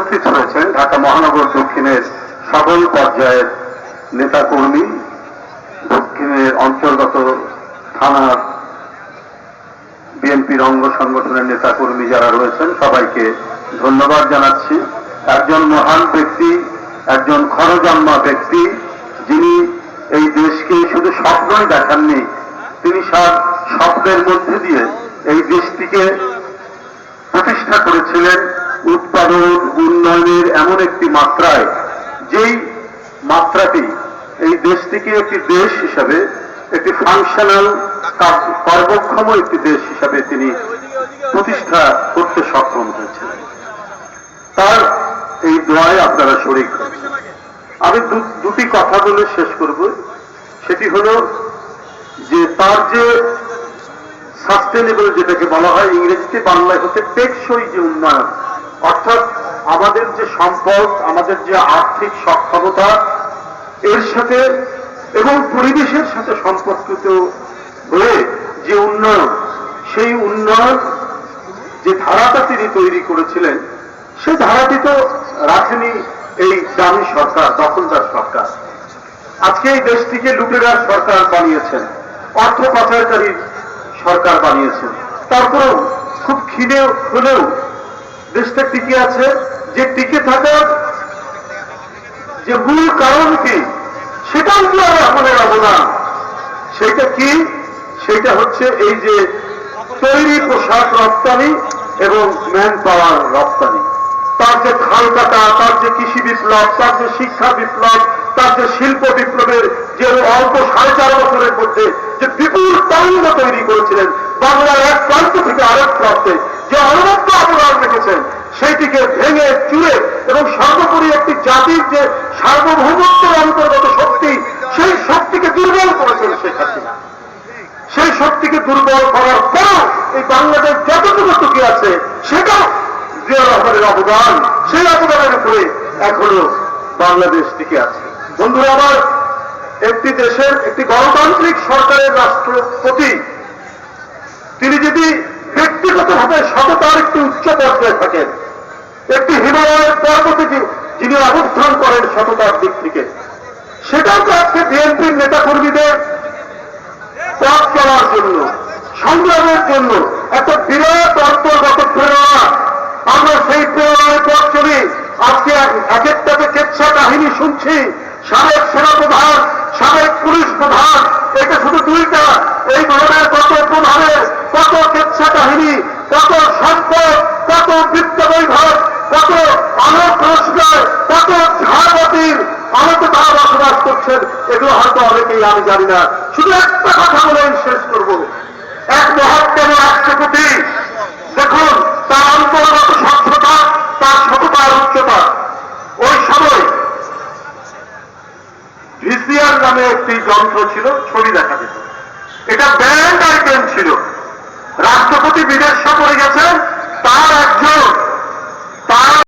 উপস্থিত হয়েছেন ঢাকা মহানগর দক্ষিণের সকল পর্যায়ের নেতাকর্মী, দক্ষিণের অন্তর্গত থানার বিএনপির অঙ্গ সংগঠনের নেতাকর্মী যারা রয়েছেন সবাইকে ধন্যবাদ জানাচ্ছি। একজন মহান ব্যক্তি, একজন খরজাম্মা ব্যক্তি, যিনি এই দেশকে শুধু স্বপ্নই দেখাননি, তিনি সব স্বপ্নের মধ্যে দিয়ে এই দেশটিকে প্রতিষ্ঠা করেছিলেন উৎপাদন উন্নয়নের এমন একটি মাত্রায়, যেই মাত্রাটি এই দেশটিকে একটি দেশ হিসাবে, একটি ফাংশনাল কর্মক্ষম একটি দেশ হিসাবে তিনি প্রতিষ্ঠা করতে সক্ষম হয়েছিলেন। তার এই দোয়ায় আপনারা শরীক হয়েছেন। আমি দুটি কথা বলে শেষ করব। সেটি হলো যে তার যে সাস্টেনেবল, যেটাকে বলা হয় ইংরেজিতে, বাংলায় হচ্ছে টেকসই যে উন্নয়ন, অর্থাৎ আমাদের যে সম্পদ, আমাদের যে আর্থিক সক্ষমতা, এর সাথে এবং পরিবেশের সাথে সম্পর্কিত হয়ে যে উন্নয়ন, সেই উন্নয়ন যে ধারাটা তিনি তৈরি করেছিলেন, সেই ধারাটি তো রাখেনি এই দামি সরকার, দখলদার সরকার। আজকে এই দেশটিকে লুটেরার সরকার বানিয়েছেন, অর্থ পাচারকারী সরকার বানিয়েছেন। তারপরেও খুব ক্ষীণে হলেও দেশটা টিকে আছে। যে টিকে থাকার যে মূল কারণ কি, সেটাও তো আমাদের অবদান। সেটা কি? সেটা হচ্ছে এই যে তৈরি পোশাক রপ্তানি এবং ম্যান পাওয়ার রপ্তানি। তার যে খাল কাটা, তার যে কৃষি বিপ্লব, তার যে শিক্ষা বিপ্লব, তার যে শিল্প বিপ্লবের যে অল্প 4.5 বছরের মধ্যে যে বিপুল তরঙ্গ তৈরি করেছিলেন, বাংলার এক প্রান্ত থেকে আরেক প্রান্তে যে অনবদ্য অবদান রেখেছেন, সেইটিকে ভেঙে চুরে এবং সর্বোপরি একটি জাতির যে সার্বভৌমত্বের অন্তর্গত শক্তি, সেই শক্তিকে দুর্বল করেছেন শেখ হাসিনা। সেই শক্তিকে দুর্বল করার পরও এই বাংলাদেশ যতটুকু টিকে আছে, সেটাও জিয়াউর রহমানের অবদান। সেই অবদানের উপরে এখনো বাংলাদেশ টিকে আছে। বন্ধুরা আমার, একটি দেশের একটি গণতান্ত্রিক সরকারের রাষ্ট্রপতি তিনি যদি ব্যক্তিগতভাবে সততার একটি উচ্চ পর্যায়ে থাকেন, একটি হিমালয়ের পর্বতে যিনি অবস্থান করেন সততার দিক থেকে, সেটাও তো আজকে বিএনপির নেতা কর্মীদের পথ চলার জন্য, সংগ্রামের জন্য একটা বিরাট অন্তর্গত প্রেরণা। আমরা সেই প্রেরণায় পথ চলি। আজকে এক একটা যে কেচ্ছা কাহিনী শুনছি, সাবেক সেনাপ্রধান, সাবেক পুলিশ প্রধান, এটা শুধু দুইটা, এই ধরনের কত প্রধানের কত কেচ্ছা কাহিনী, কত সম্পদ, কত বৃত্ত বৈভব, কত আলোক রোজগার, কত ঝাড়বাতির আলোতে তারা বসবাস করছেন, এগুলো হয়তো অনেকেই আমি জানি না। শুধু একটা কথা বলে শেষ করব। এক মহাত্তম রাষ্ট্রপতি, দেখুন তার অন্তর্গত স্বচ্ছতা, তার সততার উচ্চতা। ওই সময় ভিসিআর নামে একটি যন্ত্র ছিল, ছবি দেখা যেত। এটা ব্যান্ড আইটেম ছিল। রাষ্ট্রপতি বিদেশ সফরে গেছেন, তার একজন